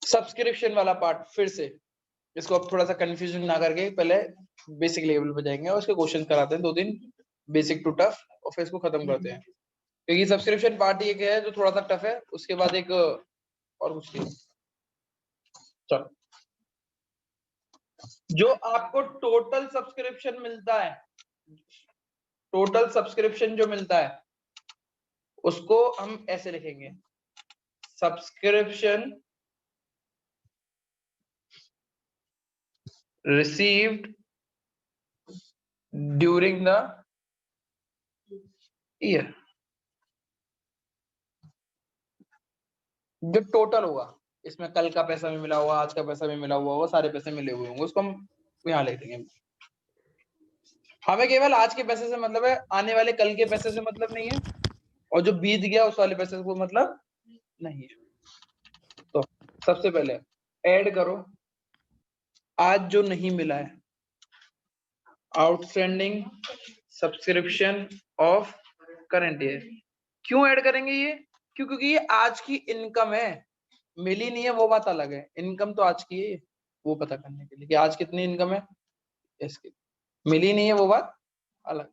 Subscription वाला part फिर से, इसको अब थोड़ा सा कंफ्यूजन ना करके पहले बेसिक लेवल पे जाएंगे और उसके क्वेश्चन कराते हैं 2 दिन बेसिक टू टफ और फिर इसको खत्म करते हैं, क्योंकि सब्सक्रिप्शन पार्ट एक है जो थोड़ा सा टफ है, उसके बाद एक और कुछ नहीं। चलो, जो आपको टोटल सब्सक्रिप्शन मिलता है, टोटल सब्सक्रिप्शन जो मिलता है उसको हम ऐसे लिखेंगे, subscription received during the year, जो टोटल होगा, इसमें कल का पैसा भी मिला हुआ, आज का पैसा भी मिला हुआ होगा, सारे पैसे मिले हुए होंगे, उसको हम यहाँ लिख देंगे। हमें केवल आज के पैसे से मतलब है, आने वाले कल के पैसे से मतलब नहीं है, और जो बीत गया उस वाले पैसे से कोई मतलब नहीं है। तो सबसे पहले ऐड करो आज जो नहीं मिला है, outstanding subscription of current year. क्यों ऐड करेंगे ये? क्योंकि ये आज की इनकम है, मिली नहीं है वो बात अलग है, इनकम तो आज की है, वो पता करने के लिए कि आज कितनी इनकम है, इसकी मिली नहीं है वो बात अलग।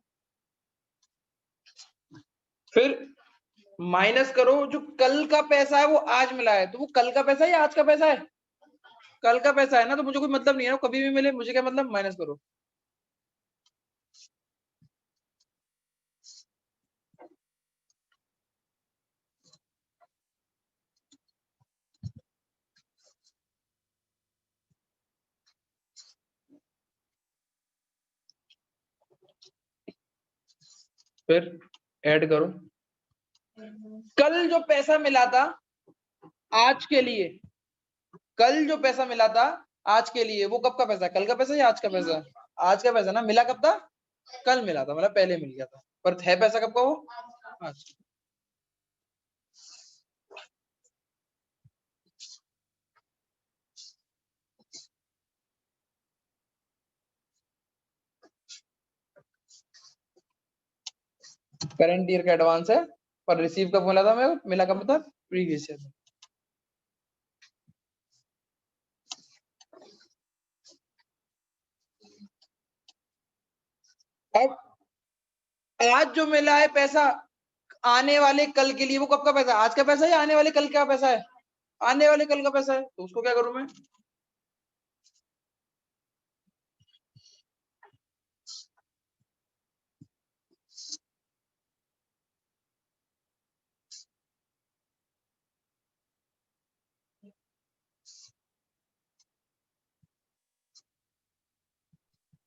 फिर माइनस करो जो कल का पैसा है वो आज मिला है, तो वो कल का पैसा है या आज का पैसा है? कल का पैसा है ना, तो मुझे कोई मतलब नहीं है, कभी भी मिले मुझे क्या मतलब, माइनस करो। फिर ऐड करो कल जो पैसा मिला था आज के लिए, कल जो पैसा मिला था आज के लिए, वो कब का पैसा है? कल का पैसा या आज का पैसा? आज का पैसा ना, मिला कब था? कल मिला था, मतलब पहले मिल गया था, पर है पैसा कब का वो? आज। करंट ईयर का एडवांस है, पर रिसीव कब मिला था? मैं मिला कब था? Previous year. अब आज जो मिला है पैसा आने वाले कल के लिए, वो कब का पैसा है? आज का पैसा है या आने वाले कल का पैसा है? आने वाले कल का पैसा है, तो उसको क्या करूं मैं?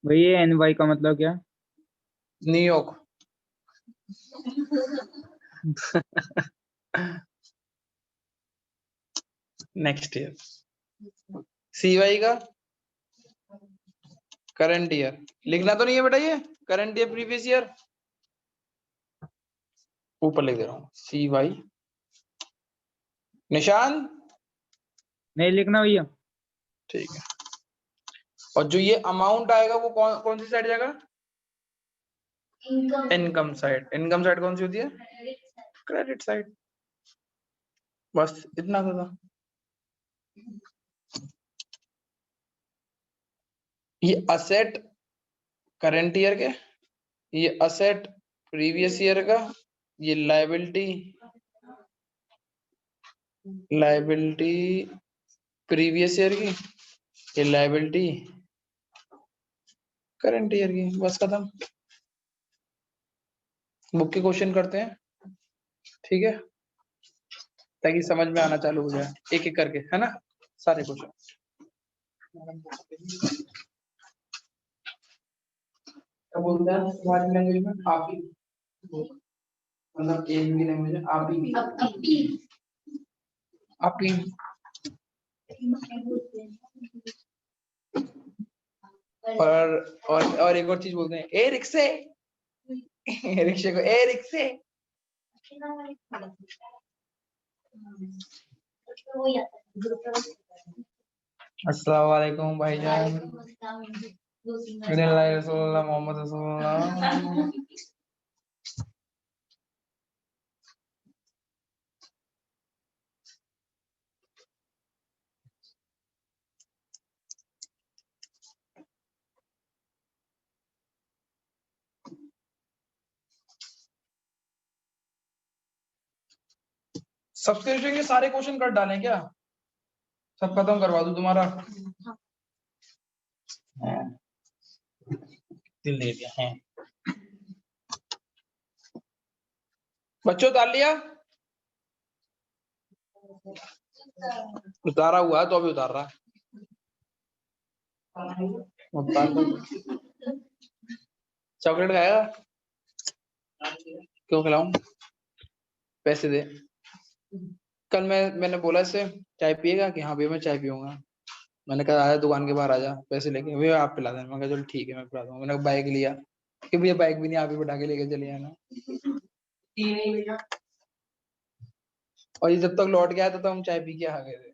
भैया NY का मतलब क्या? न्यूयॉर्क। Next year. CY का करंट ईयर लिखना तो नहीं है बेटा, ये करंट ईयर प्रीवियस ईयर ऊपर लिख दे रहा हूँ, CY। निशान नहीं लिखना भैया। ठीक है। और जो ये अमाउंट आएगा वो कौन सी साइड जाएगा? Income side. इनकम साइड कौन सी होती है? Credit side. बस इतना था। ये असेट करंट ईयर के, ये असेट प्रीवियस ईयर का, ये लायबिलिटी प्रीवियस ईयर की, ये लायबिलिटी करंट ईयर की। बस खत्म। बुक के क्वेश्चन करते हैं, ठीक है, ताकि समझ में आना चालू हो जाए एक एक करके, है ना, सारे क्वेश्चन। क्या बोलता है तुम्हारी लैंग्वेज में? आप ही, मतलब एक भी लैंग्वेज है आप ही, आप ही। और एक और चीज बोलते हैं, ए रिक्शे, रिक्शे को ए रिक्शे। अस्सलाम वालेकुम भाईजान। मोहम्मद रसूलुल्लाह। सब्सक्रिप्शन के सारे क्वेश्चन कर डालें क्या, सब खत्म करवा दूं तुम्हारा। दिल दे दिया है बच्चों, उतार लिया, उतारा हुआ है तो अभी उतार रहा है। चॉकलेट खाएगा, क्यों खिलाऊं, पैसे दे। कल मैंने बोला इससे चाय पिएगा कि हाँ भैया मैं चाय पीऊंगा। मैंने कहा आजा दुकान के बाहर आजा, पैसे लेके, भैया आप पिला देना। मैं कहा चलो ठीक है मैं पिला दूंगा। मैंने बाइक लिया कि भैया बाइक भी नहीं, आप ही बैठा के लेके चले आना। और ये जब तक लौट गया तब तक हम चाय पी के आ गए थे।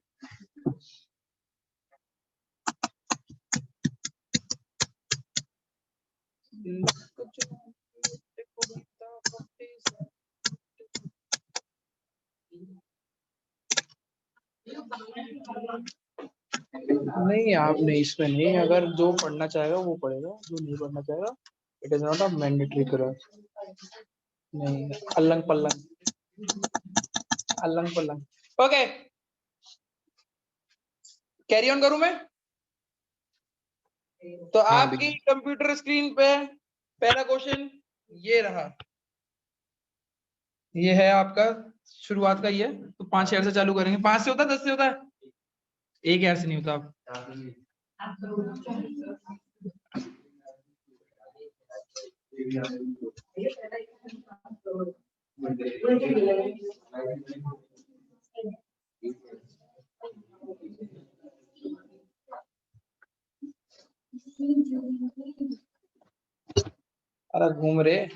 नहीं आपने इसमें नहीं, अगर जो पढ़ना चाहेगा वो पढ़ेगा, जो नहीं पढ़ना चाहेगा it is not a mandatory course. नहीं अल्लंग पल्लंग, अल्लंग पल्लंग। ओके कैरी ऑन करूं मैं। तो आपकी कंप्यूटर स्क्रीन पे पहला क्वेश्चन ये रहा, ये है आपका शुरुआत का, ये तो 5 शेयर से चालू करेंगे। 5 से होता है 10 से होता है, एक यार से नहीं होता। अरे घूम रहे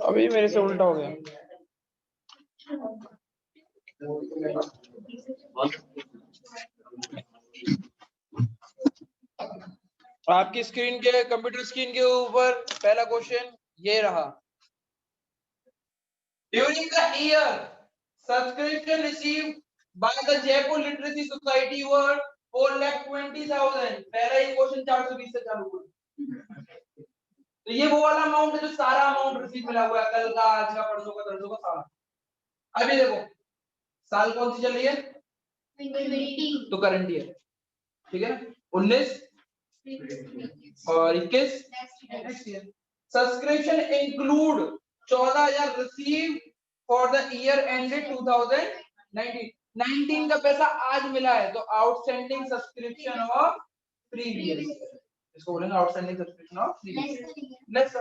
अभी मेरे से उल्टा हो गया। आपकी स्क्रीन के, कंप्यूटर स्क्रीन के ऊपर पहला क्वेश्चन ये रहा। During the year subscription received by the Jaipur literacy society were 4,20,000। पहला ही क्वेश्चन 420 से चालू हुआ। तो ये वो वाला अमाउंट है जो सारा अमाउंट रिसीव मिला हुआ है, कल का, आज का, परसों का, तरसों का, सारा। अभी देखो साल कौन सी चल रही है, तो करंट ईयर, ठीक है ना, 19 और 21। Subscription include 14,000 receive for the year ended 2019। 19 का पैसा आज मिला है, तो outstanding subscription of previous year, इसको बोलेंगे outstanding subscription of previous year. Next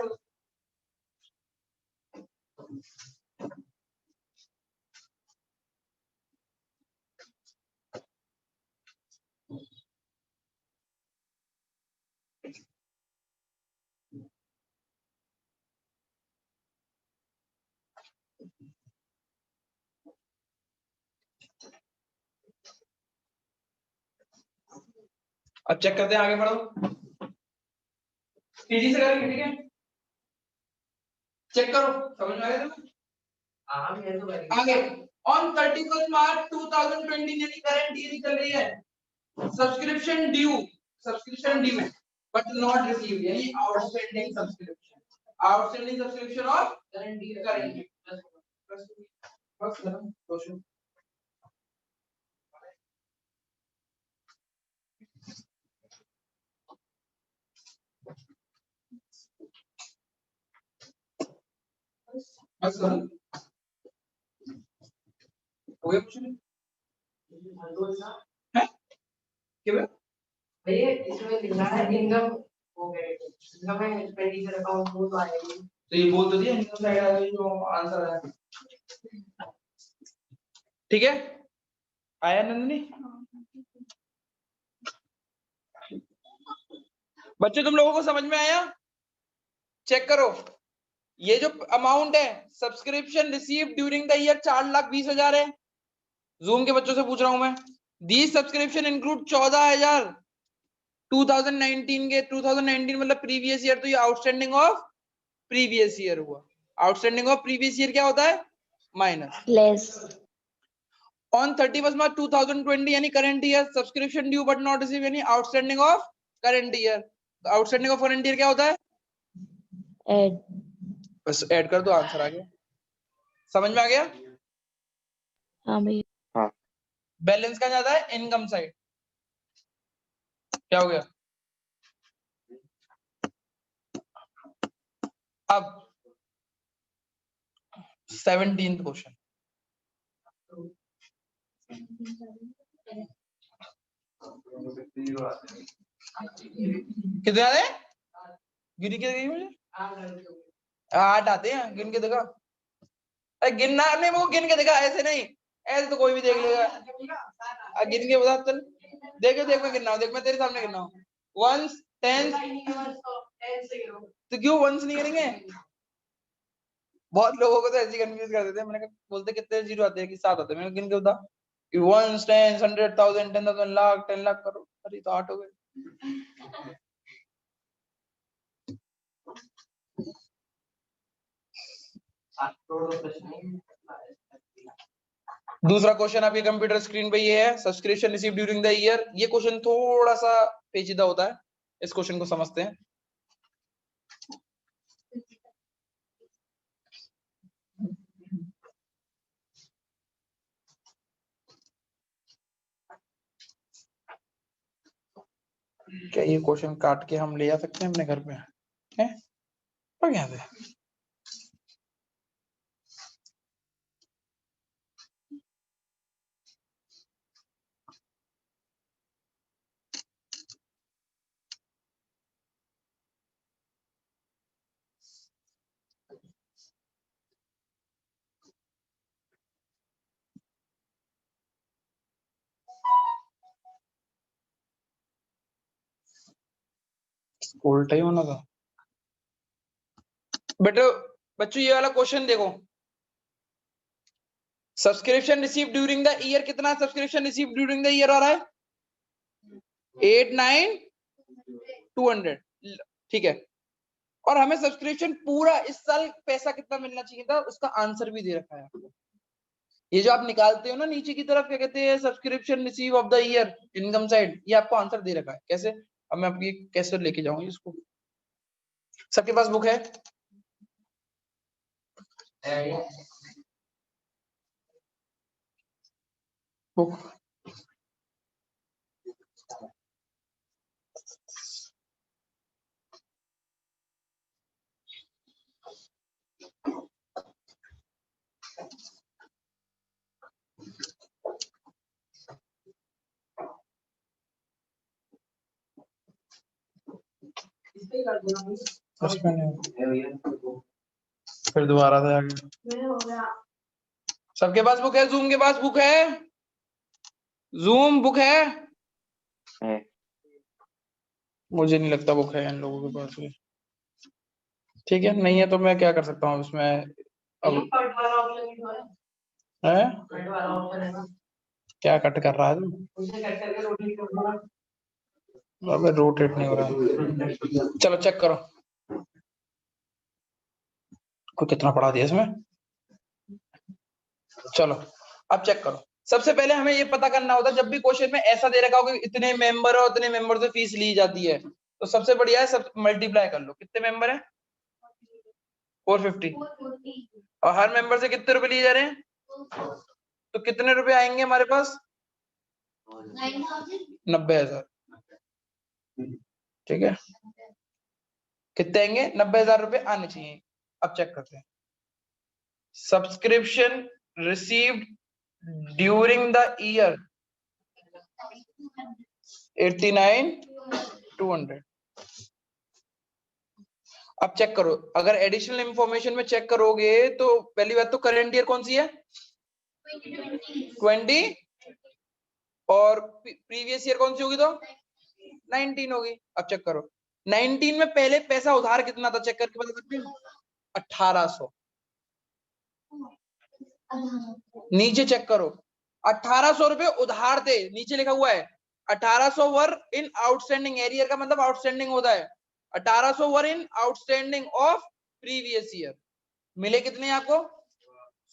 अब चेक करते हैं, आगे बढ़ो, तेजी से करेंगे, ठीक है, चेक करो, समझ में आ गया तुम्हें। आगे ऑन 31 मार्च 2020 यानी करंट ईयर चल रही है, subscription due but not received यानी outstanding subscription of current year. बस क्वेश्चन बस हो गया, कुछ नहीं है क्या भैया, इसमें लिखा है इनकम हो गए, इनकम है एक्सपेंडिचर अकाउंट वो तो आएगी, तो ये बोल तो दिया इनकम साइड आ गई जो आंसर है, ठीक है, आया नंदनी। बच्चों तुम लोगों को समझ में आया, चेक करो, ये जो अमाउंट है subscription receive during the year 4,20,000 है, जूम के बच्चों से पूछ रहा हूं मैं। दी सब्सक्रिप्शन इंक्लूड 14,000 2019 के, 2019 मतलब प्रीवियस ईयर, तो ये आउटस्टैंडिंग ऑफ प्रीवियस ईयर हुआ। आउटस्टैंडिंग ऑफ प्रीवियस ईयर क्या होता है, माइनस लेस। ऑन 31 मार्च 2020 यानी current year, subscription due but not receive यानी outstanding of current year. Outstanding of current year क्या होता है? ऐड। बस ऐड कर दो, आंसर आ गया। समझ में आ गया? हाँ भैया। बैलेंस कहाँ जाता है? Income side. क्या हो गया? अब 17th क्वेश्चन, कितने आते हैं? गिन के देखिए मुझे। 8 आते हैं, गिन के देखा। अरे गिनना नहीं, वो गिन के देखा, ऐसे नहीं, ऐसे तो कोई भी देख लेगा। गिन के बता चल। देख मैं गिनना हूं, देख मैं तेरे सामने गिनना हूं। वंस, टेंस, तो क्यों वंस नहीं करेंगे? बहुत लोगों को तो ऐसे कंफ्यूज कर देते हैं। मैंने कहा बोलते कितने जीरो आते हैं कि 7 आते हैं, मैंने गिन के बता। वंस, टेंस, 100,000, 10,000, लाख, 10 लाख करो। अरे तो 8 हो गए। दूसरा क्वेश्चन आपके कंप्यूटर स्क्रीन पे ये है, subscription receive during the year. ये क्वेश्चन थोड़ा सा पेचीदा होता है, इस क्वेश्चन को समझते हैं। क्या ये क्वेश्चन काट के हम ले जा सकते हैं अपने घर पे? हैं? और क्या है? उल्टा ही होना था बेटा। बच्चों ये वाला क्वेश्चन देखो, subscription receive during the year, कितना subscription receive during the year आ रहा है? 8,9,200। ठीक है, और हमें सब्सक्रिप्शन पूरा इस साल पैसा कितना मिलना चाहिए था, उसका आंसर भी दे रखा है आपको। ये जो आप निकालते हो ना नीचे की तरफ, क्या कहते हैं, subscription receive of the year, income side, ये आपको आंसर दे रखा है। कैसे? अब मैं आपकी कैसे लेके जाऊंगी इसको। सबके पास बुक है? बुक फिर दोबारा से आ गया। सबके पास बुक है? जूम के पास बुक है? जूम बुक है? मुझे नहीं लगता बुक है इन लोगों के पास भी। ठीक है, नहीं है तो मैं क्या कर सकता हूँ इसमें अब? है क्या कट कर रहा है तू? अबे रोटेट नहीं हो रहा है। चलो चेक करो, को कितना पढ़ा दिया इसमें। चलो अब चेक करो। सबसे पहले हमें ये पता करना होता है, जब भी क्वेश्चन में ऐसा दे रखा हो कि इतने मेंबर और उतने मेंबर से फीस ली जाती है, तो सबसे बढ़िया है सब मल्टीप्लाई कर लो। कितने मेंबर हैं? 450। और हर मेंबर से कितने रुपए लिए जा रहे हैं? तो कितने रुपए आएंगे हमारे पास? 90,000। ठीक है, कितने आएंगे? 90,000 रुपए आने चाहिए। अब चेक करते हैं, subscription received during the year 89,200। अब चेक करो, अगर एडिशनल इंफॉर्मेशन में चेक करोगे तो पहली बात तो करंट ईयर कौन सी है? 20। और प्रीवियस ईयर कौन सी होगी? तो 19 होगी। अब चेक करो, 19 में पहले पैसा उधार कितना था, चेक करके बता सकते हो? 1800। नीचे चेक करो, 1800 रुपए उधार थे, नीचे लिखा हुआ है 1800 वर इन आउटस्टैंडिंग। एरियर का मतलब आउटस्टैंडिंग होता है। 1800 वर इन आउटस्टैंडिंग ऑफ प्रीवियस ईयर। मिले कितने आपको?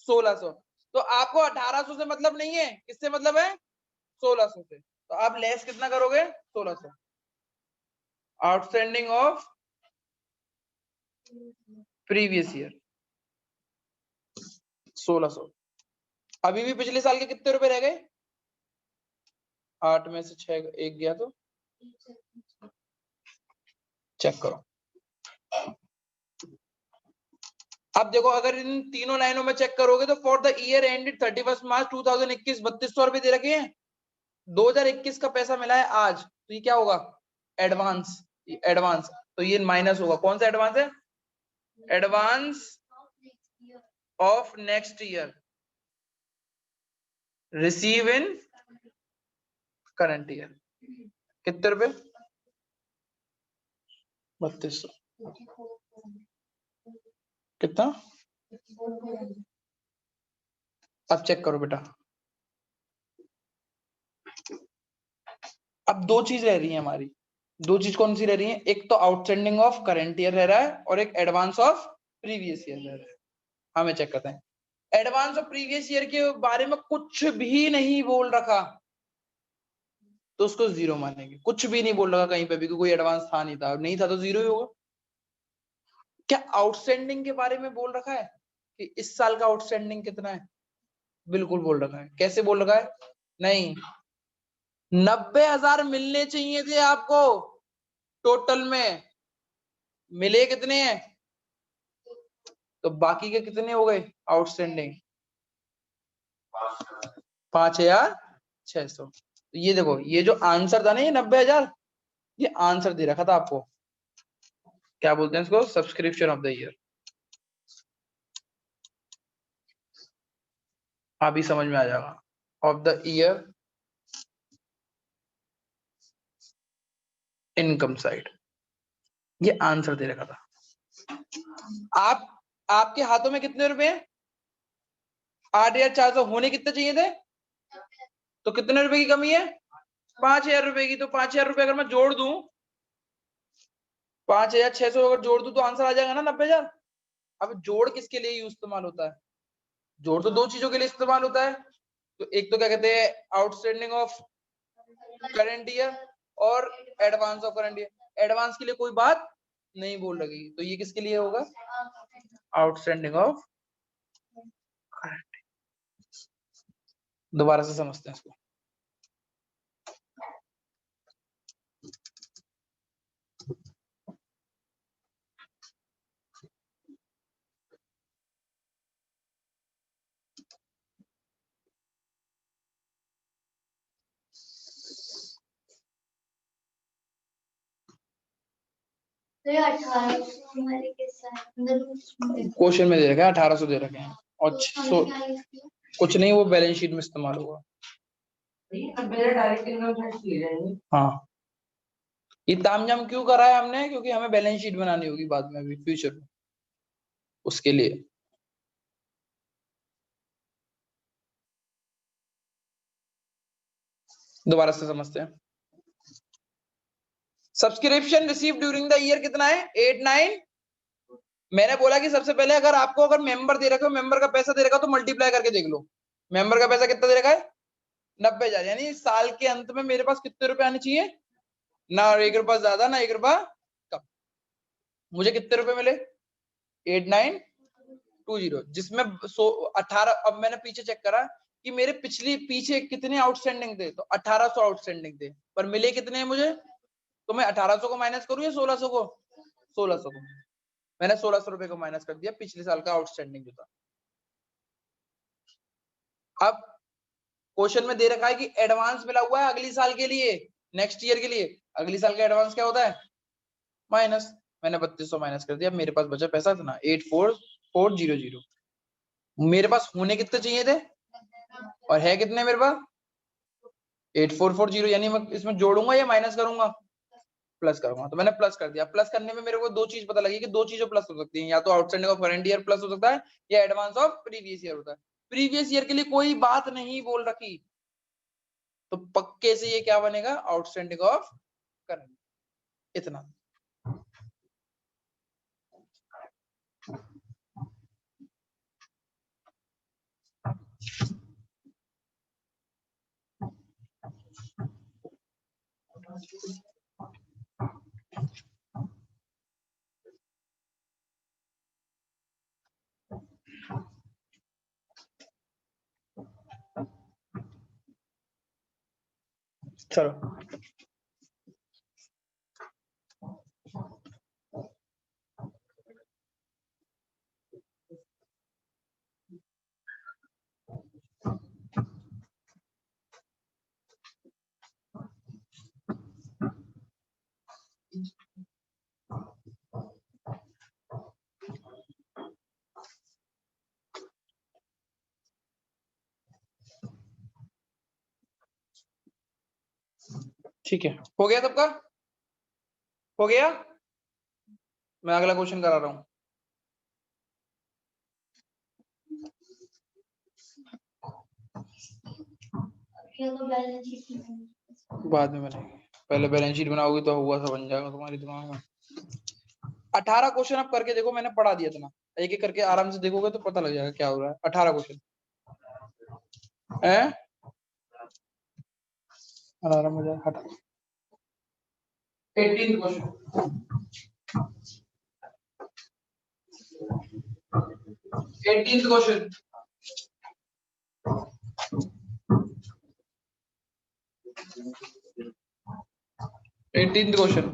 1600। तो आपको 1800 से मतलब नहीं है, किससे मतलब है? 1600 से। तो आप लेस कितना करोगे? 1600। Outstanding of previous year 1600। अभी भी पिछले साल के कितने रुपए रह गए? 8 में से 6 एक गया तो चेक करो। अब देखो अगर इन तीनों लाइनों में चेक करोगे तो फॉर द ईयर एंडेड 31 मार्च 2021 3200 रुपए दे रखे हैं। 2021 का पैसा मिला है आज, तो ये क्या होगा? एडवांस। एडवांस तो ये माइनस होगा। कौन सा एडवांस है? Advance of next year receive in current year. कितने रुपए? 3200। कितना? अब चेक करो बेटा। अब दो चीज रह रही है हमारी। दो चीज कौन सी रह रही है? एक तो आउटस्टैंडिंग ऑफ करंट ईयर रह रहा है और एक एडवांस ऑफ प्रीवियस ईयर रह रहा है। हमें चेक करते हैं। एडवांस ऑफ प्रीवियस ईयर के बारे में कुछ भी नहीं बोल रखा तो उसको जीरो मानेंगे। कुछ भी नहीं बोल रखा कहीं पे भी कि कोई एडवांस था नहीं था, नहीं था तो जीरो ही होगा। क्या आउटस्टैंडिंग के बारे में बोल रखा है कि इस साल का आउटस्टैंडिंग कितना है? बिल्कुल बोल रखा है। कैसे बोल रखा है? नहीं, 90,000 मिलने चाहिए थे आपको टोटल में, मिले कितने हैं? तो बाकी के कितने हो गए आउटस्टैंडिंग? 5,600। तो ये देखो, ये जो आंसर था ना, ये 90,000, ये आंसर दे रखा था आपको। क्या बोलते हैं इसको? Subscription of the year. अभी समझ में आ जाएगा। Of the year income side, ये आंसर दे रखा था। आपके हाथों में कितने रुपए हैं? 8,400। होने कितने चाहिए थे? तो कितने रुपए की कमी है? 5,000 रुपए की। तो 5,000 रुपए अगर मैं जोड़ दूं, 5,600 अगर जोड़ दूं तो आंसर आ जाएगा ना 90,000। अब जोड़ किसके लिए इस्तेमाल होता है? जोड़ तो दो चीजों के लिए इस्तेमाल होता है। तो एक तो क्या कहते हैं, आउटस्टैंडिंग ऑफ करंट ईयर और advance of current year. Advance के लिए कोई बात नहीं बोल रही, तो ये किसके लिए होगा? Outstanding of current. दोबारा से समझते हैं इसको। क्वेश्चन में दे रखा है 1,800 दे रखे हैं और कुछ नहीं, वो बैलेंस शीट में इस्तेमाल होगा। हाँ, ये तामझाम क्यों करा है हमने? क्योंकि हमें बैलेंस शीट बनानी होगी बाद में, अभी फ्यूचर में, उसके लिए। दोबारा से समझते हैं। Subscription receive during the year कितना है? 8,9। मैंने बोला कि सबसे पहले अगर आपको अगर मेंबर दे रखे हो, मेंबर का पैसा दे रखा हो, तो मल्टीप्लाई करके देख लो। मेंबर का पैसा कितना दे रखा है? 90,000। यानी साल के अंत में मेरे पास कितने रुपए आने चाहिए? ना 1 रुपया ज्यादा ना 1 रुपया कम। मुझे कितने रुपए मिले? 8,920, जिसमें 18। अब मैंने पीछे चेक करा कि मेरे पीछे कितने आउटस्टैंडिंग थे, तो 1,800 आउटस्टैंडिंग थे, पर मिले कितने हैं मुझे? तो मैं 1,800 को माइनस करूं या 1,600 को? 1,600 को। मैंने 1,600 रुपए को माइनस कर दिया पिछले साल का आउटस्टैंडिंग जो था। अब क्वेश्चन में दे रखा है कि एडवांस मिला हुआ है अगली साल के लिए, नेक्स्ट ईयर के लिए। अगली साल का एडवांस क्या होता है? माइनस। मैंने 3,200 माइनस कर दिया, मेरे पास बचा पैसा इतना 8,4,400। मेरे पास होने कितने चाहिए थे और है कितने मेरे पास? 8,4,400। यानी मैं इसमें जोड़ूंगा या माइनस करूंगा? प्लस करूंगा। तो मैंने प्लस कर दिया। प्लस करने में मेरे को दो चीज पता लगी कि दो चीजें प्लस हो सकती हैं, या तो outstanding of current year plus हो सकता है या एडवांस ऑफ प्रीवियस ईयर होता है। प्रीवियस ईयर के लिए कोई बात नहीं बोल रखी, तो पक्के से ये क्या बनेगा? Outstanding of current. इतना। चलो ठीक है, हो गया सबका? हो गया? मैं अगला क्वेश्चन करा रहा हूं। बाद में बनेगी, पहले बैलेंस शीट बनाओगी तो हुआ सा बन जाएगा तुम्हारे दिमाग में। 18 क्वेश्चन आप करके देखो, मैंने पढ़ा दिया इतना, एक एक करके आराम से देखोगे तो पता लग जाएगा क्या हो रहा है। 18 क्वेश्चन है, आराम हो जाएगा। हटा 18 क्वेश्चन, 18 क्वेश्चन, 18 क्वेश्चन।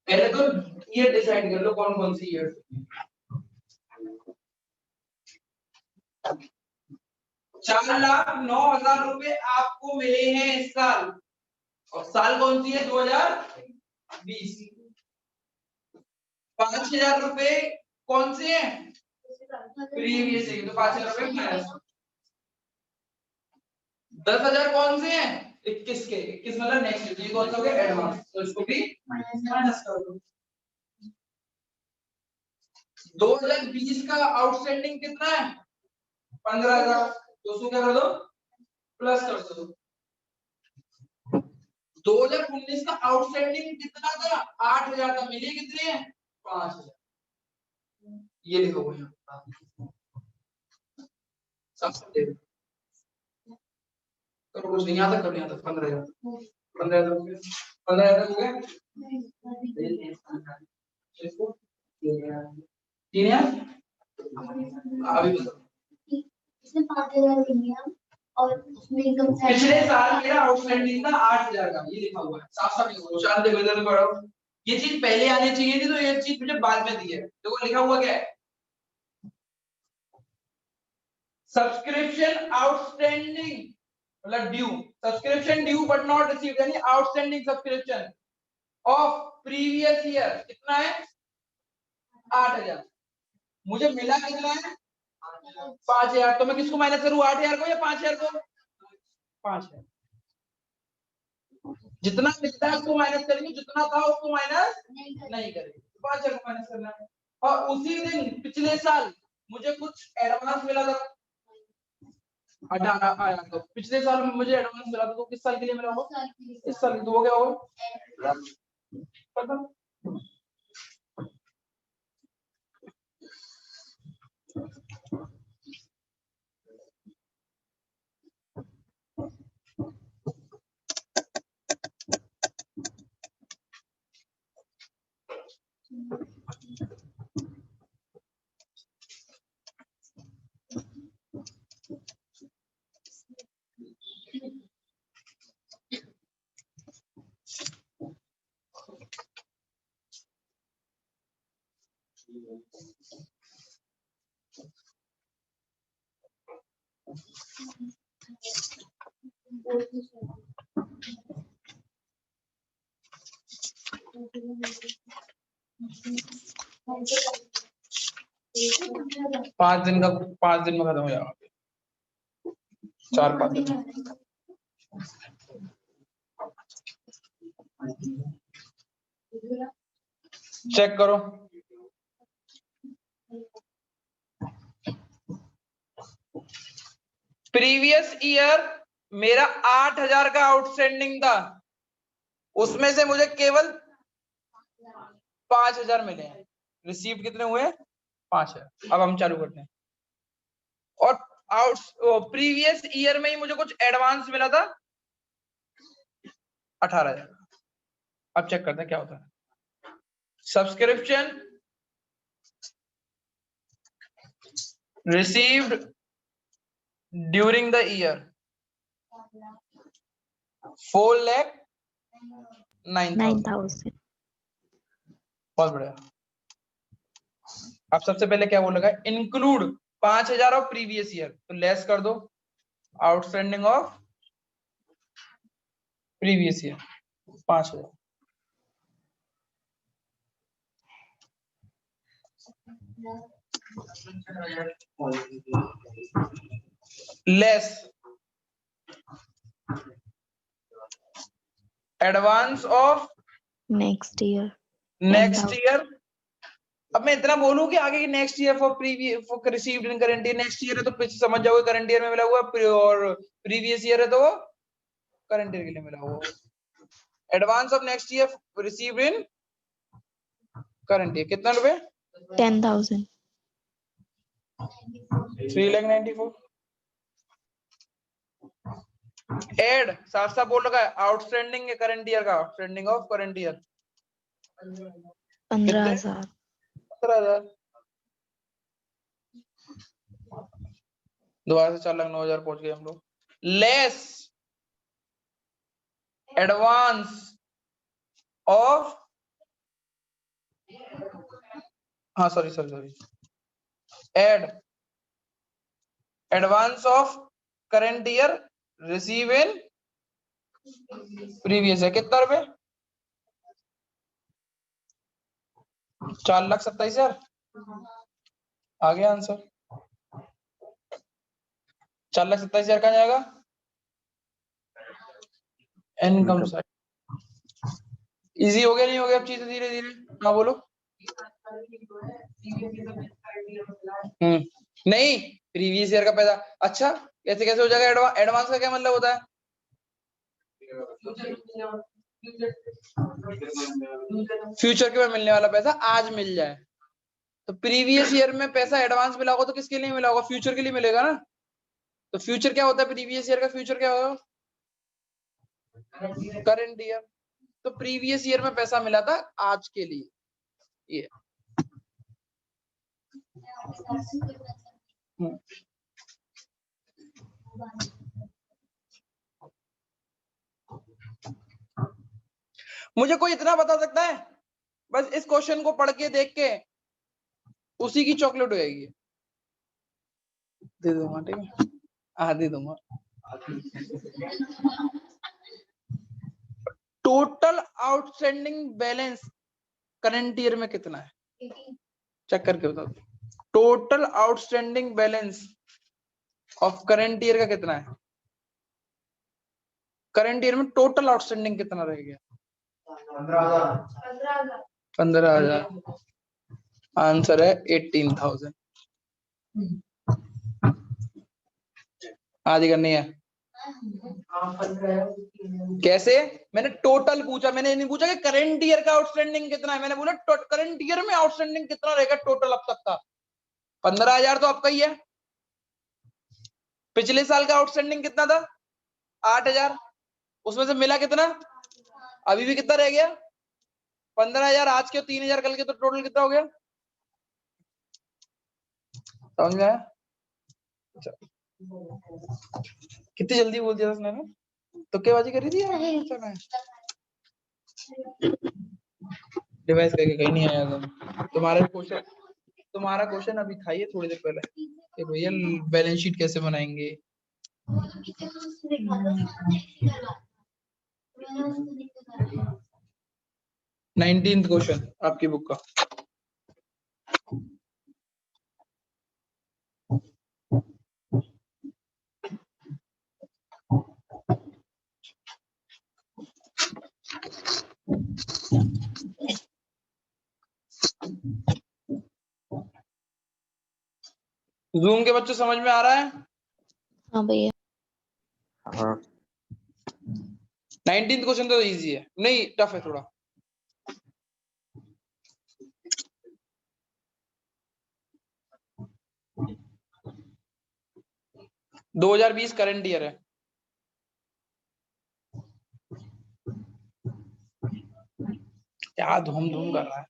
पहले तो ये डिसाइड कर लो कौन कौन सी ईयर। 4,09,000 रुपए आपको मिले हैं इस साल, और साल कौन सी है? 2020। 5,000 रुपए कौन से हैं? प्रीवियस है, तो 5,000 रुपए माइनस। 10,000 कौन से हैं? 21 के, 21 मतलब नेक्स्ट, ये कौन सा हो गया? एडवांस, तो इसको भी माइनस कर दो। 2020 का आउटस्टैंडिंग कितना है? 15,000, तो उसको क्या कर दो? प्लस कर दो। 2019 का आउटस्टैंडिंग कितना था? 8,000 का, मिले कितने हैं? 5,000। ये लिखो यहाँ सबसे करो, कुछ नहीं आता, करो यहाँ तक 15,000, 15,000 हो गया, 15,000 हो गया। 3,000 अभी बताओ। इसमें 5,000 और उसमें इनकम पिछले साल मेरा आउटस्टैंडिंग था 8,000 का, ये लिखा हुआ है, साफ साफ लिखो, शांति से पढ़ो। ये चीज पहले आनी चाहिए थी, तो ये चीज मुझे बाद में दी है। देखो लिखा हुआ क्या है? सब्सक्रिप्शन आउटस्टैंडिंग मतलब due, subscription due but not received, यानी outstanding subscription of previous year कितना है? 8,000। मुझे मिला कितना है? 5,000। तो मैं किसको माइनस करूं, 8,000 को या 5,000 को? 5,000। जितना मिलता है उसको माइनस करेंगे, जितना था उसको माइनस नहीं करेंगे, 5,000 को माइनस करना है। और उसी दिन पिछले साल मुझे कुछ एडवांस मिला था, 18 आया, तो पिछले साल मुझे एडवांस मिला था, तो किस साल के लिए मिला होगा? इस साल। तो वो क्या होगा? पता। पांच दिन का, 5 दिन में खत्म हो जाएगा, 4-5 दिन। चेक करो, प्रीवियस ईयर मेरा 8,000 का आउटस्टैंडिंग था, उसमें से मुझे केवल 5,000 मिले हैं। रिसीव्ड कितने हुए? 5,000। अब हम चालू करते हैं। और आउट प्रीवियस ईयर में ही मुझे कुछ एडवांस मिला था, 18,000। अब चेक करते हैं क्या होता है। Subscription received during the year 4,09,000। 9,000. बहुत बढ़िया। अब सबसे पहले क्या बोलेगा, इंक्लूड 5,000 ऑफ प्रीवियस ईयर, तो लेस कर दो outstanding of previous year 5,000। Less advance of Next year. Next 10,000. Year. अब मैं इतना बोलूं कि आगे की next year for previous for received in current year, next year है तो पीछे समझ जाओगे करंट ईयर में मिला हुआ, और प्रीवियस ईयर है तो वो करंट ईयर के लिए मिला हुआ। Advance of next year received in current year कितना रुपए? 10,000. 3,94,000। एड साफ साफ बोल रखा है आउटस्टैंडिंग करंट ईयर का, आउटस्टैंडिंग ऑफ करंट ईयर 15,000. 15,000। दोबारा से 4,09,000 पहुंच गए हम लोग। लेस एडवांस ऑफ, हाँ sorry add advance of current year receive in previous है कितना रुपए? 4,27,000। आ गया आंसर। 4,27,000 कहाँ जाएगा? Income side. इजी हो गया नहीं हो गया अब चीजें धीरे धीरे? हाँ बोलो। नहीं प्रीवियस ईयर का पैसा। अच्छा कैसे कैसे हो जाएगा? एडवांस का क्या मतलब होता है? फ्यूचर के में मिलने वाला पैसा आज मिल जाए। तो प्रीवियस ईयर में पैसा एडवांस मिला होगा तो किसके लिए मिला होगा? फ्यूचर के लिए मिलेगा ना। तो फ्यूचर क्या होता है? प्रीवियस ईयर का फ्यूचर क्या होगा? Current year. तो प्रीवियस ईयर में पैसा मिला था आज के लिए, ये मुझे कोई इतना बता सकता है बस इस क्वेश्चन को पढ़ के देख के उसी की चॉकलेट हो जाएगी? दे दूंगा, ठीक है दे दूंगा। Total outstanding balance current year में कितना है? चेक करके बताओ। Total outstanding balance of current year का कितना है? करंट ईयर में टोटल आउटस्टैंडिंग कितना रहेगा? 15,000। आंसर है 18,000। आदि करनी है कैसे? मैंने टोटल पूछा, मैंने नहीं पूछा कि करंट ईयर का आउटस्टैंडिंग कितना है। मैंने बोला करंट ईयर में आउटस्टैंडिंग कितना रहेगा टोटल अब तक का। 15,000 तो आपका ही है। पिछले साल का आउटस्टैंडिंग कितना था? 8,000। उसमें से मिला कितना? अभी भी कितना रह गया? 15,000 आज के, 3,000 कल के, तो टोटल कितना हो गया? समझ में आया? कितनी जल्दी बोल दिया उसने ना, तुक्केबाजी करी थी या डिवाइस करके कहीं नहीं आया तुम। तुम्हारा क्वेश्चन अभी था ये थोड़ी देर पहले कि भैया बैलेंस शीट कैसे बनाएंगे। 19th क्वेश्चन आपकी बुक का। जूम के बच्चों समझ में आ रहा है? हाँ भैया। हाँ 19th क्वेश्चन तो इजी है, नहीं टफ है थोड़ा। दो 2020 करंट ईयर है। क्या धूम धूम कर रहा है।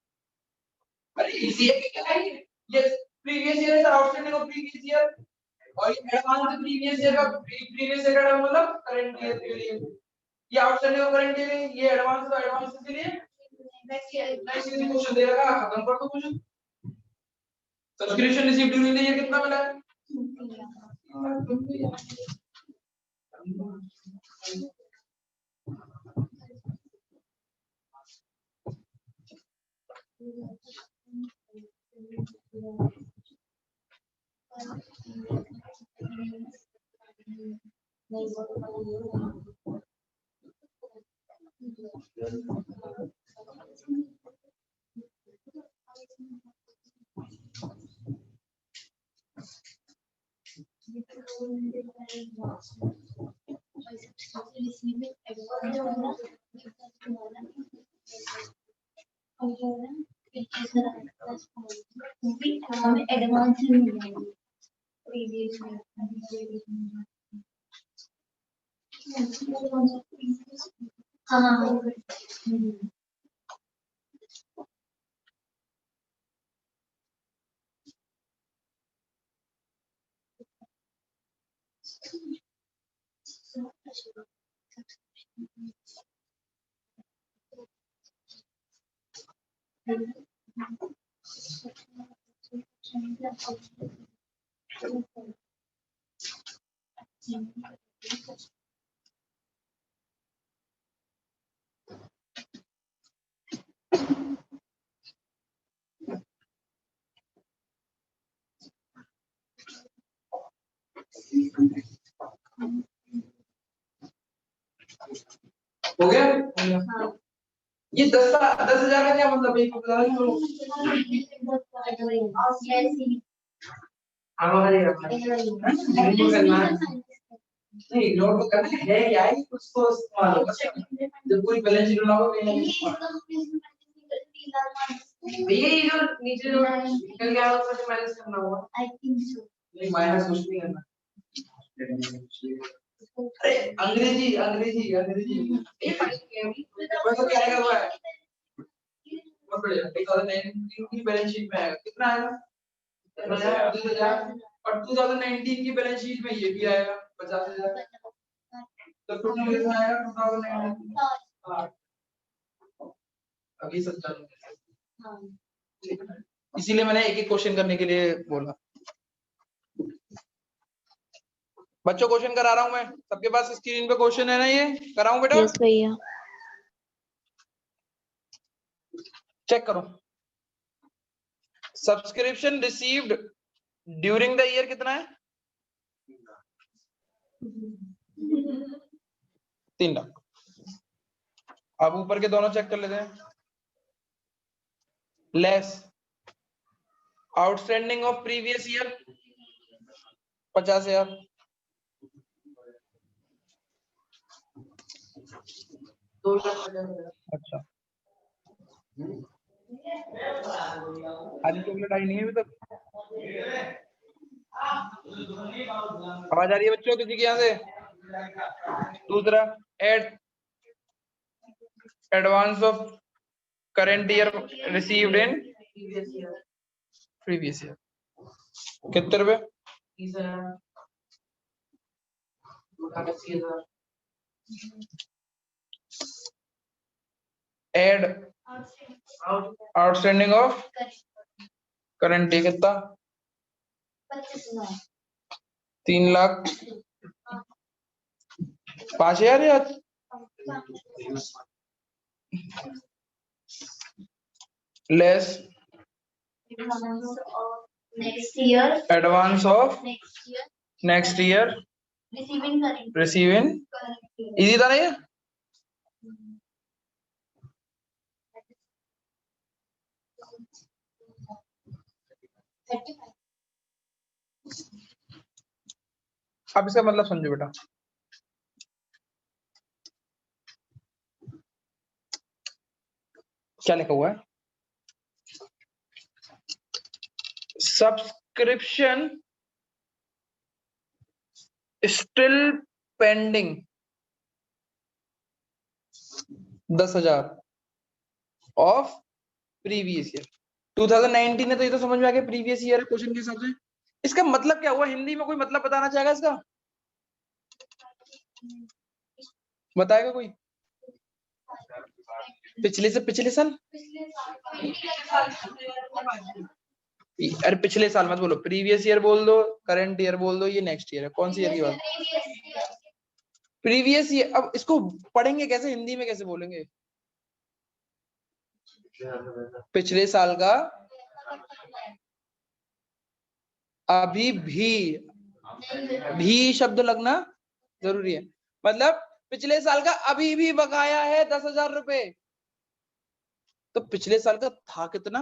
अरे इजी है क्या है ये previous year is outstanding of previous year और एडवांस प्रीवियस ईयर का प्रीवियस ईयर का मतलब करंट ईयर के लिए ये आउटस्टैंडिंग ऑफ करंट ईयर ये एडवांस तो एडवांस के लिए नेक्स्ट ईयर क्वेश्चन दे रखा खत्म कर दो question. Subscription received during the year कितना मिला है? हमें एडवांस ही मिल जाएगी हाँ हो गया ये 10,000 का क्या मतलब है नहीं इग्नोर तो करना है क्या है कुछ तो इस्तेमाल होगा जब पूरी बैलेंस शीट बनाओगे भैया ये जो नीचे जो निकल गया उसको माइनस करना होगा आई थिंक सो नहीं माइनस कुछ नहीं करना। अरे अंग्रेजी अंग्रेजी अंग्रेजी ये वैसे क्या आएगा हुआ है बहुत बढ़िया 2019 की बैलेंस शीट में आएगा कितना आएगा 10,000 और 2019 की बैलेंस शीट में ये भी आएगा 50,000 तो टोटल कितना आएगा 2019 अभी 70 इसीलिए मैंने एक एक क्वेश्चन करने के लिए बोला। बच्चों क्वेश्चन करा रहा हूं मैं सबके पास स्क्रीन पे क्वेश्चन है ना ये कराऊं बेटा यस भैया। चेक करो subscription received during the year कितना है 3 लाख। अब ऊपर के दोनों चेक कर लेते हैं less outstanding of previous year 50,000 2 lakh. अच्छा आज चॉकलेट आई नहीं है अभी तक आवाज आ रही है बच्चों किसी के यहाँ से। दूसरा add advance of current year received in previous year कितने रुपए 30,000 add outstanding of current year कितना 3 लाख 5,000 या less next year advance of next year receiving easy था नहीं अब इसका मतलब समझो बेटा क्या लिखा हुआ है subscription still pending 10,000 of previous year. 2019 है तो ये तो समझ में आ गया प्रीवियस ईयर क्वेश्चन के हिसाब से। इसका मतलब क्या हुआ हिंदी में, कोई मतलब बताना चाहेगा इसका? बताएगा कोई? पिछले से पिछले साल? अरे पिछले साल मत बोलो, प्रीवियस ईयर बोल दो, करंट ईयर बोल दो, ये नेक्स्ट ईयर है। कौन सी ईयर की बात? Previous year. अब इसको पढ़ेंगे कैसे, हिंदी में कैसे बोलेंगे? पिछले साल का अभी भी शब्द लगना जरूरी है। मतलब पिछले साल का अभी भी बकाया है 10,000 रुपए। तो पिछले साल का था कितना?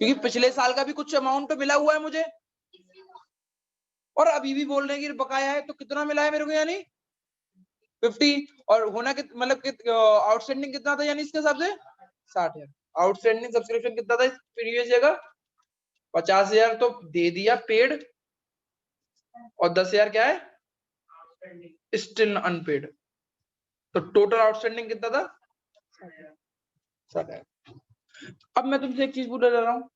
क्योंकि पिछले साल का भी कुछ अमाउंट तो मिला हुआ है मुझे, और अभी भी बोल रहे हैं कि बकाया है, तो कितना मिला है मेरे को? यानी 50। और होना मतलब आउटस्टैंडिंग कितना था यानी इसके हिसाब से? 60,000। आउटस्टैंडिंग सब्सक्रिप्शन कितना था प्रीवियस ईयर का? 50,000 तो दे दिया पेड, और 10,000 क्या है? Still unpaid. तो टोटल आउटस्टैंडिंग कितना था? 60,000। अब मैं तुमसे एक चीज पूछने जा रहा हूँ,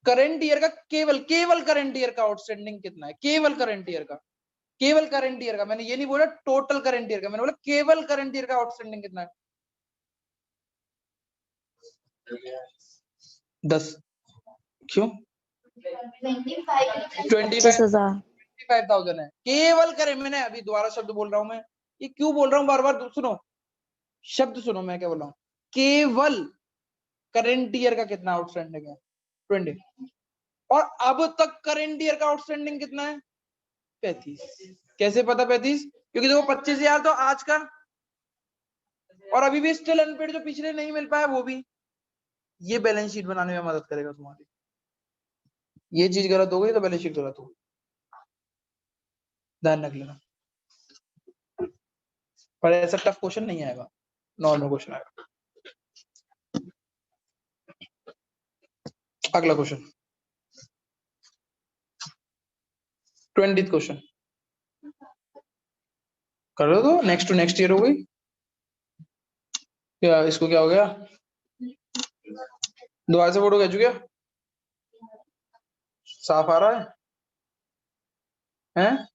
करंट ईयर का केवल करंट ईयर का आउटस्टैंडिंग कितना है? केवल करंट ईयर का, केवल करंट ईयर का। मैंने ये नहीं बोला टोटल करंट ईयर का, मैंने बोला केवल करंट ईयर का आउटस्टैंडिंग कितना है? 10। क्यों? 25,000। 25,000 है। केवल करें, मैंने अभी दोबारा शब्द बोल रहा हूं मैं, ये क्यों बोल रहा हूँ बार बार? सुनो शब्द, सुनो मैं क्या बोल रहा हूँ। केवल करंट ईयर का कितना आउटस्टैंडिंग है? 20। और अब तक करंट ईयर का आउटस्टैंडिंग कितना है? 35। कैसे पता 35? क्योंकि देखो 25,000 तो आज का, और अभी भी स्टिल अनपेड जो पिछले नहीं मिल पाया वो भी। ये बैलेंस शीट बनाने में मदद करेगा तुम्हारी। ये चीज गलत हो गई तो बैलेंस शीट गलत हो गई, ध्यान रख लेना। पर ऐसा टफ क्वेश्चन नहीं आएगा, नॉर्मल क्वेश्चन आएगा। अगला क्वेश्चन 20th क्वेश्चन कर दो। नेक्स्ट टू नेक्स्ट ईयर हो गई क्या? इसको क्या हो गया? दोबारा से फोटो खींचू क्या? साफ आ रहा है? हैं?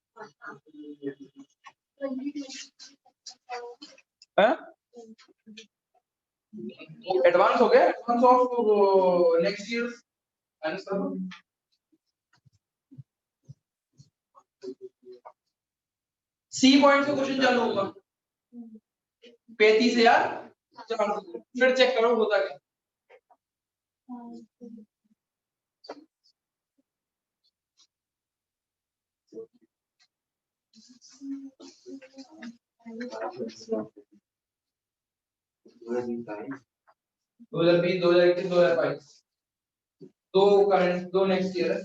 एडवांस हो गया, advance of next year. C point से क्वेश्चन चालू होगा। 35,000। फिर चेक करो होता क्या। दो 2020, 2021, 2022, दो करंट, दो नेक्स्ट ईयर है।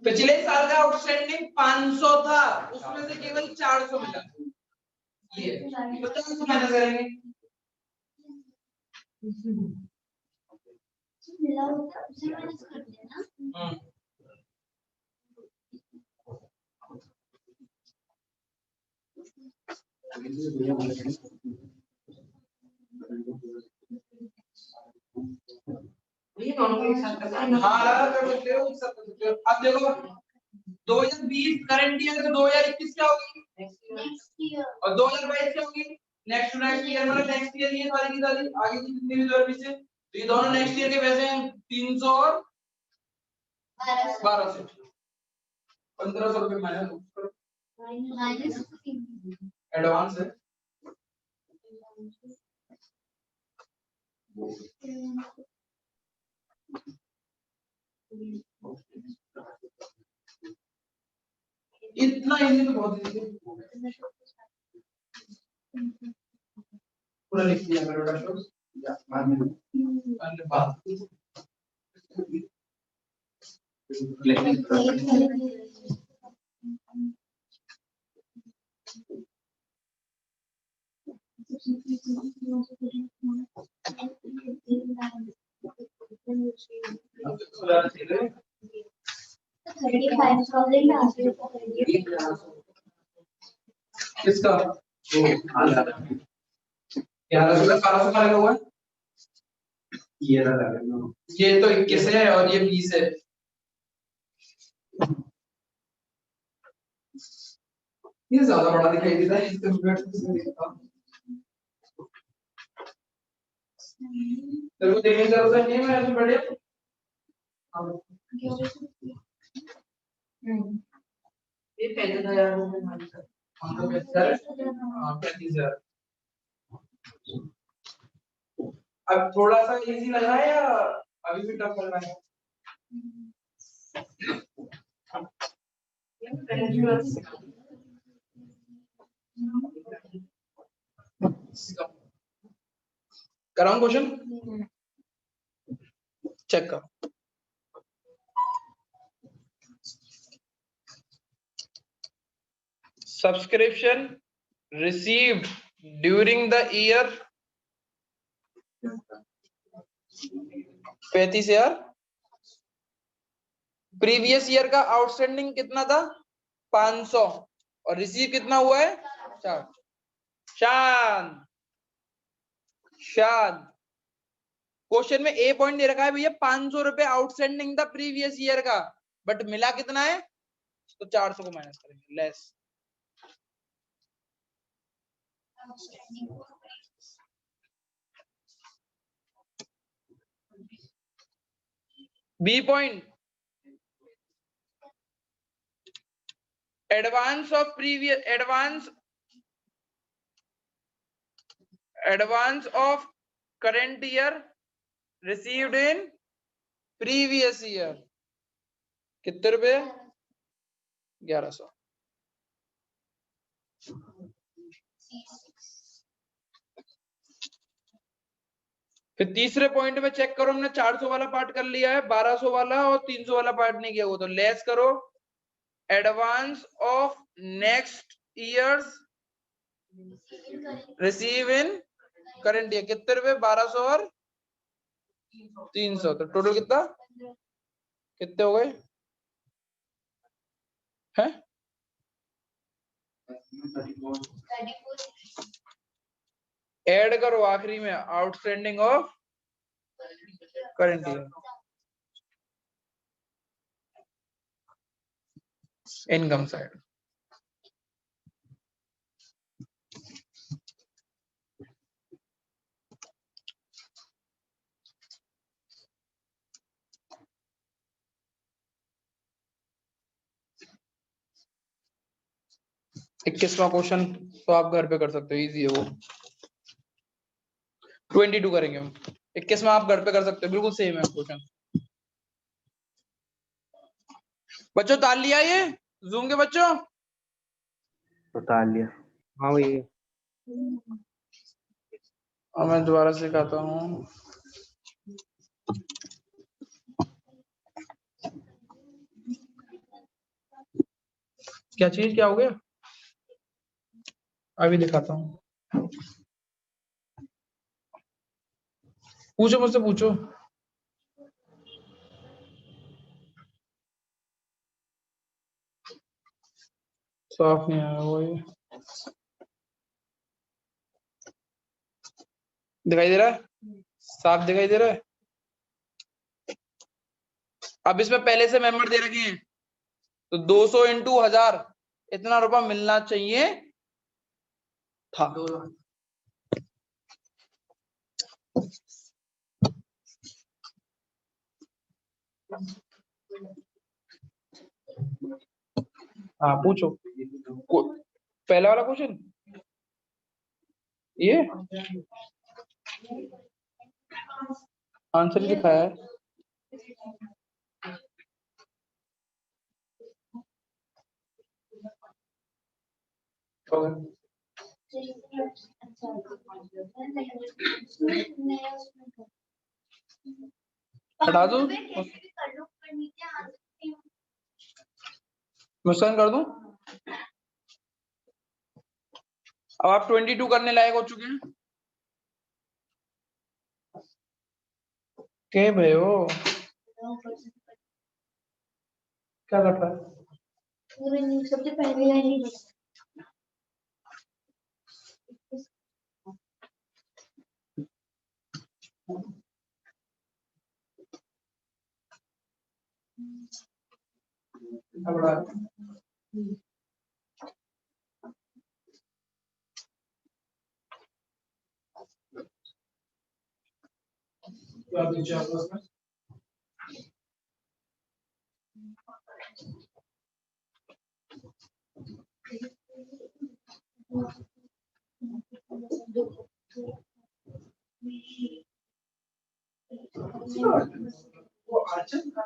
पिछले साल का आउटस्टैंडिंग 500 था, उसमें से केवल 400 मिला। ये 50 माइनस करेंगे। हाँ अलग कर सकते हो, एक साथ कर सकते हो। अब देखो 2020 करंट ईयर से 2021 क्या होगी? और 2022 क्या होगी? Next to next year. मतलब नेक्स्ट ईयर ये सारी की सारी आगे की जितनी भी 2020 से, तो ये दोनों नेक्स्ट ईयर के पैसे हैं 300 और 1200। 1,500 रुपए माइनस एडवांस है। इतना इजी तो बहुत इजी है। पूरा लिख दिया मैंने बेटा शोज बात किसका 1100 का 1200 का लगा हुआ है ये तो 21 है और ये 20 है ये ज्यादा बड़ा दिखाई देता है इसको मैं देखता हूं तेरे को देखने की जरूरत नहीं है मैं ऐसे बढ़िया ये 35,000 रुपए हमारी सर हम तो 35,000 अब थोड़ा सा इजी लगा है या अभी भी टफ लग रहा है कराऊं क्वेश्चन चेक करो subscription received during the year 35,000 previous year का आउटस्टैंडिंग कितना था 500 और रिसीव कितना हुआ है 4 शांत शांत क्वेश्चन में ए पॉइंट दे रखा है भैया 500 रुपए आउटस्टैंडिंग था प्रीवियस ईयर का बट मिला कितना है तो 400 को माइनस करेंगे less B point advance of previous advance of current year received in previous year कितने रुपए 1100 फिर तीसरे पॉइंट में चेक करो हमने 400 वाला पार्ट कर लिया है 1200 वाला और 300 वाला पार्ट नहीं किया वो तो लेस करो advance of next years receive in current year कितने रुपए 1200 और 300 तो टोटल कितना कितने हो गए हैं ऐड करो आखिरी में outstanding of current year income side इक्कीसवां क्वेश्चन तो आप घर पे कर सकते हो इजी है वो 22 करेंगे हम 21वां आप घर पे कर सकते हो बिल्कुल सेम है क्वेश्चन बच्चों ताल लिया ये जूम के बच्चों बता लिया हाँ भैया और मैं दोबारा सिखाता हूँ क्या चीज क्या हो गया अभी दिखाता हूँ पूछो मुझसे पूछो साफ नहीं आया वो ये दिखाई दे रहा है साफ दिखाई दे रहा है अब इसमें पहले से मेंबर दे रखे हैं तो 200 इंटू 1000 इतना रुपया मिलना चाहिए था हाँ पूछो पहला वाला क्वेश्चन ये आंसर लिखा है हटा दूं? मुस्कान कर दूं? अब आप 22 करने लायक हो चुके हैं। क्या भाई हो क्या कर रहा है? सबसे पहले लाइन ही अब रहा। क्या दीजिए आप उसमें? वो अर्चन का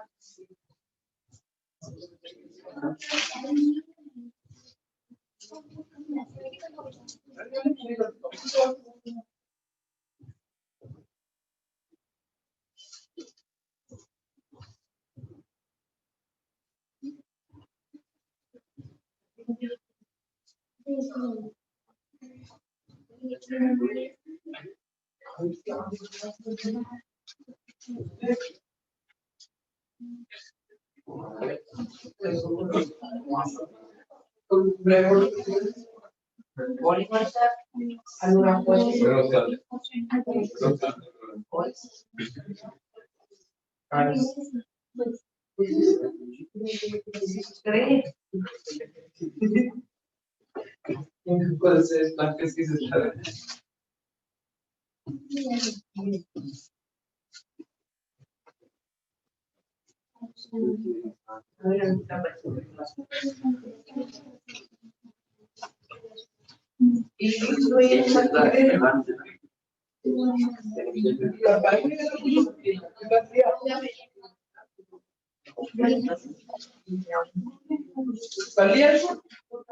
कर लिया इसको?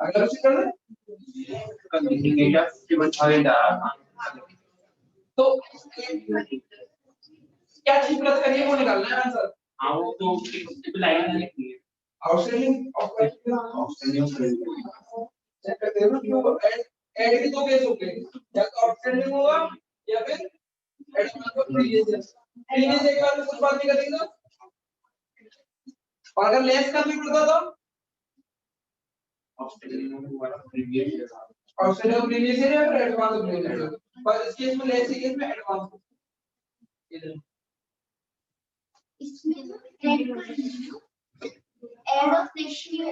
अगर उसे कर दे तो क्या चीज प्लस करिए वो निकालना है आंसर। हाँ वो तो लाइन में लिखनी है। आउटस्टैंडिंग चेक करते हैं ना कि वो ऐड के दो केस हो गए, या तो आउटस्टैंडिंग होगा या फिर एडिशनल को प्रीवियस एक बार में कुछ बात नहीं करेंगे। और अगर लेस करना पड़ता तो आउटस्टैंडिंग प्रीवियस ईयर या फिर एडवांस प्रीवियस ईयर, पर इस केस में लेस केस में एडवांस इसमें ऐड ऑफ नेक्स्ट ईयर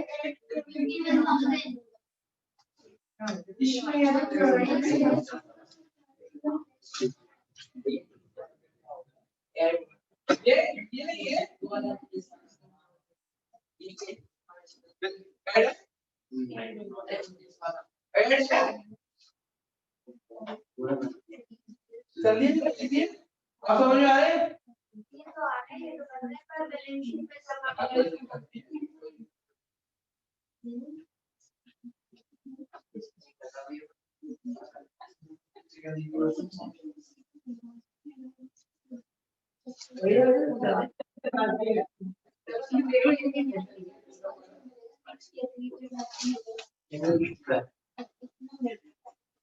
ये नहीं है चलिए लीजिए आप समझ में आ रहे हैं। ये तो आ रहे हैं तो करने पर बैलेंस शीट पे सब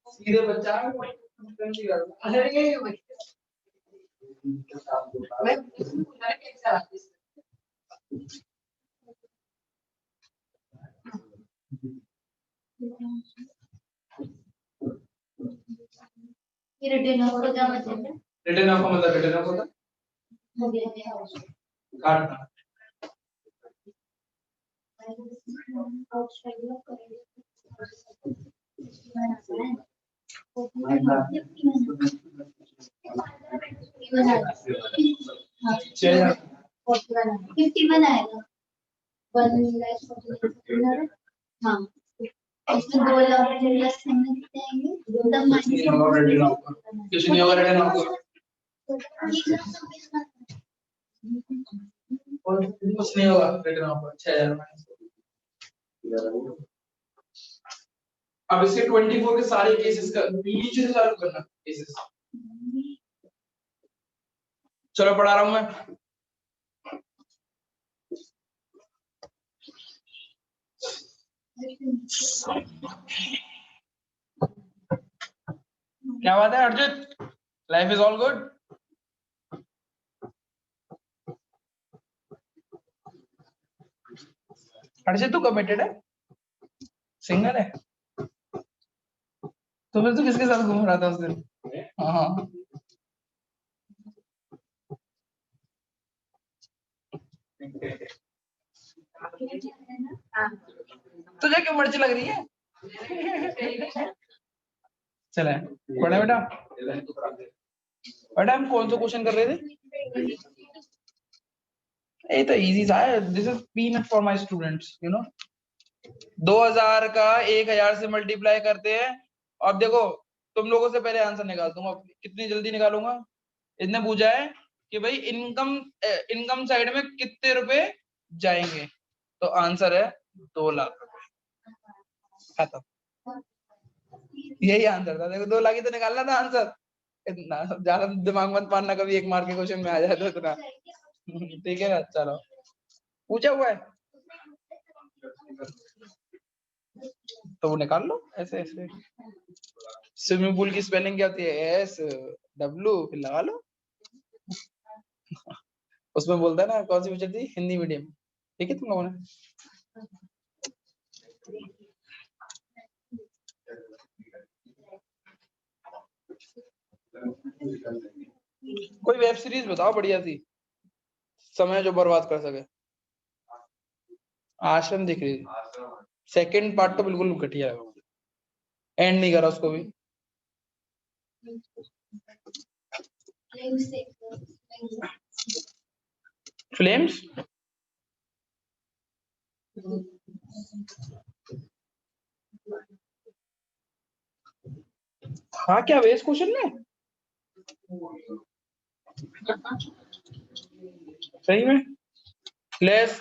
सीधे बच्चा ये रिटर्न ऑफ का क्या मतलब है? रिटर्न ऑफ का मतलब रिटर्न ऑफ होता हो गया काटना। हाँ इसमें 2 लाख प्लस हमने कितने आएंगे? 2 लाख कुछ नहीं होगा रिटर्न ऑफ का, कुछ नहीं होगा रिटर्न ऑफ का, और कुछ नहीं होगा रिटर्न ऑफ का 6000 माइनस। अब इसके 24 के सारे केसेस का नीचे से चालू करना केसेस। चलो पढ़ा रहा हूं मैं। क्या बात है अर्जित, लाइफ इज ऑल गुड। अर्जित तू कमिटेड है, सिंगल है? तो फिर तू किसके साथ घूम रहा था उस दिन? हाँ तुझे क्यों मर्जी लग रही है? चले पढ़े बेटा। बेटा हम कौन सा क्वेश्चन कर रहे थे? ये तो इजी सा है, this is peanut for my students you know. 2000 का 1000 से मल्टीप्लाई करते हैं। अब देखो तुम लोगों से पहले आंसर निकाल दूंगा, कितनी जल्दी निकालूंगा। इसने पूछा है कि भाई इनकम साइड में कितने रुपए जाएंगे, तो आंसर है 2 लाख रुपए। खत्म, यही आंसर था। देखो 2 लाख ही तो निकालना था आंसर। इतना ज्यादा दिमाग मत मारना, कभी 1 मार्क के क्वेश्चन में आ जाए तो इतना। ठीक है चलो, पूछा हुआ है तो वो निकाल लो ऐसे ऐसे। स्विमिंग पूल की स्पेलिंग क्या होती है? SW फिर लगा लो। उसमें बोलता है ना कौन सी टीचर थी? हिंदी मीडियम। ठीक है तुम लोगों ने। कोई वेब सीरीज बताओ बढ़िया सी, समय जो बर्बाद कर सके। आश्रम दिख रही थी, सेकंड पार्ट तो बिल्कुल घटिया है, एंड नहीं करा उसको भी। फ्लेम्स हाँ क्या वेस्ट क्वेश्चन में सही में लेस।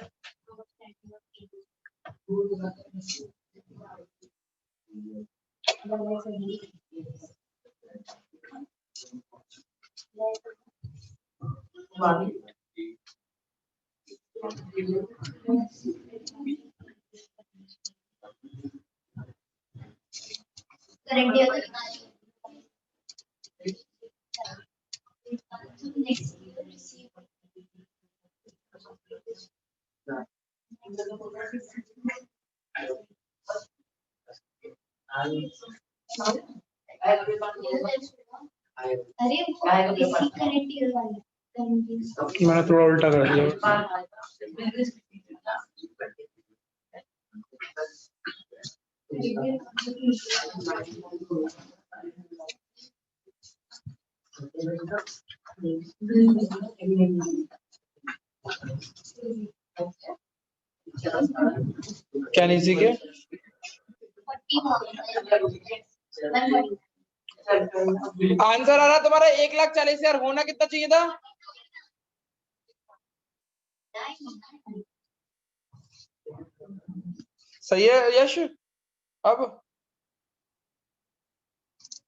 करंट ईयर अरे करंट ईयर वाला मैंने थोड़ा उल्टा कर दिया। क्या नहीं सीखे? आंसर आ रहा तुम्हारा 1,40,000। होना कितना चाहिए था? सही है यश। अब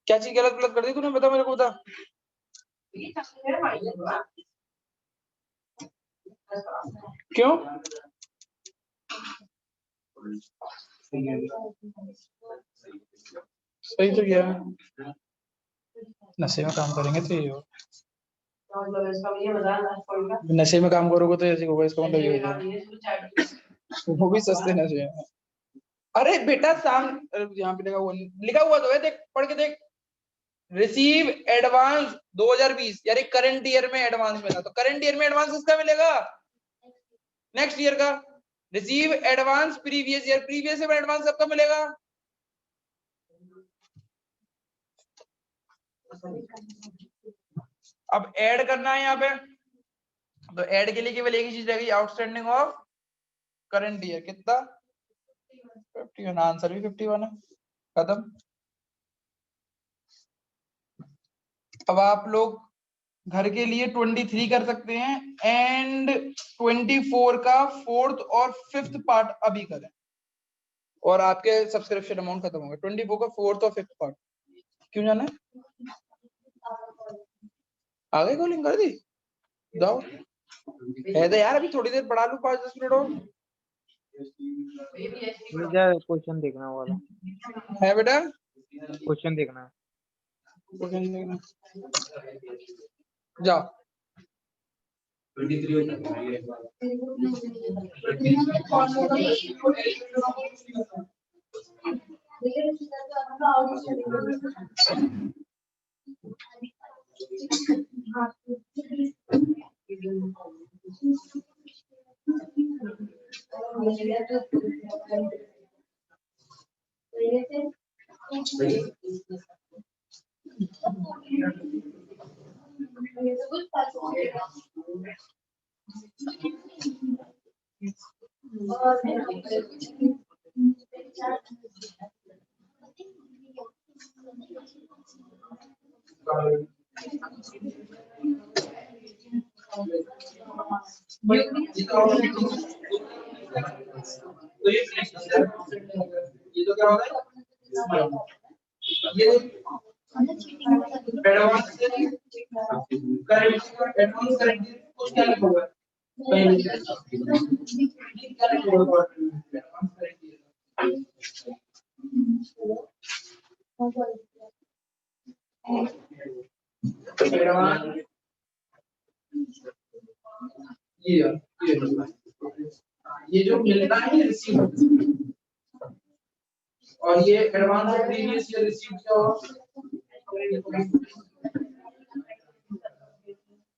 क्या चीज गलत गलत कर दी तूने? बता मेरे को, बता। क्यों? सही तो किया, नशे में काम करेंगे तो ये हो। नशे में काम करोगे तो ऐसे होगा, इसका मतलब ये होगा। वो भी सस्ते नशे में। अरे बेटा यहाँ पे लिखा हुआ तो है, देख पढ़ के देख। रिसीव एडवांस 2020, यानी करंट ईयर में एडवांस मिला, तो करंट ईयर में एडवांस किसका मिलेगा? नेक्स्ट ईयर का। Receive advance previous year, previous year में एडवांस सबका मिलेगा। अब ऐड करना है यहाँ पे, तो ऐड के लिए केवल एक ही चीज रहेगी, आउटस्टैंडिंग ऑफ करंट ईयर। कितना? 51। आंसर भी 51 है। खत्म। अब आप लोग घर के लिए 23 कर सकते हैं, एंड 24 का 4th और 5th पार्ट अभी करें। और आपके सब्सक्रिप्शन अमाउंट खत्म होगा 24 का 4th और 5th पार्ट। क्यों जाना है? आ गई कॉलिंग कर दी? जाओ है तो यार, अभी थोड़ी देर पढ़ा लूं 5-10 मिनट और। मुझे क्वेश्चन देखना वाला है बेटा, क्वेश्चन देखना जाओ। तो ये तो क्या होगा, ये एडवांस करंट, एडवांस करंट कुछ क्या लिखा हुआ है पहले क्या लिखा हुआ है एडवांस करंट। ये जो मिलता है ये रिसीव, और ये एडवांस प्रीवियस ईयर रिसीव क्या होगा,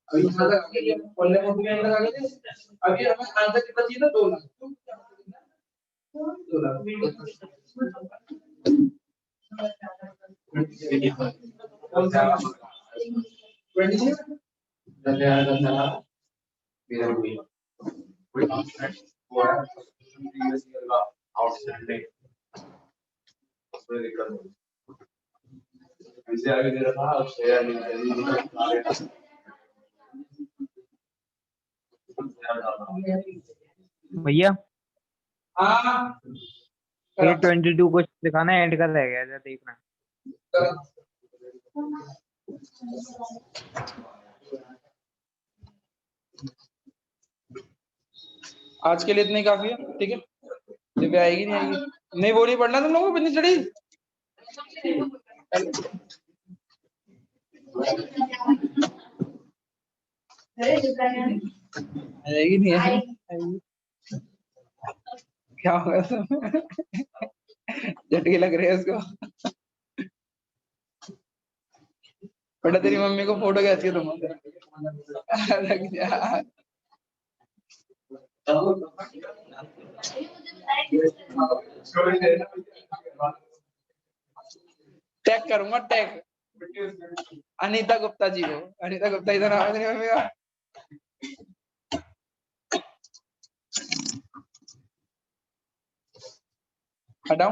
अभी यहाँ तक पहले मोटिवेशन लगा के अभी हमें आंसर कितना चाहिए था 2 लाख 2 लाख कौन सा 26 मेरा हुई कोई कॉन्ट्रैक्ट हुआ प्रीवियस ईयर का आउटस्टैंडिंग उसमें दिक्कत हुई इसे आगे दे रहा था शेयर नहीं भैया। हां ये 22 क्वेश्चन दिखाना है, एंड का रह गया है, देखना। आज के लिए इतनी काफी है, ठीक है। दिव्या आएगी नहीं आएगी, नहीं वो नहीं पढ़ना तुम लोगों को, बिजली स्टडी आएगी नहीं आएगी, क्या होगा झटके लग रहे हैं उसको। बेटा तेरी मम्मी को फोटो खींच के तुम लग जा। टैग करूंगा, टैग अनीता गुप्ता जी को, अनीता गुप्ता इधर नाम है तेरी मम्मी का। हटाओ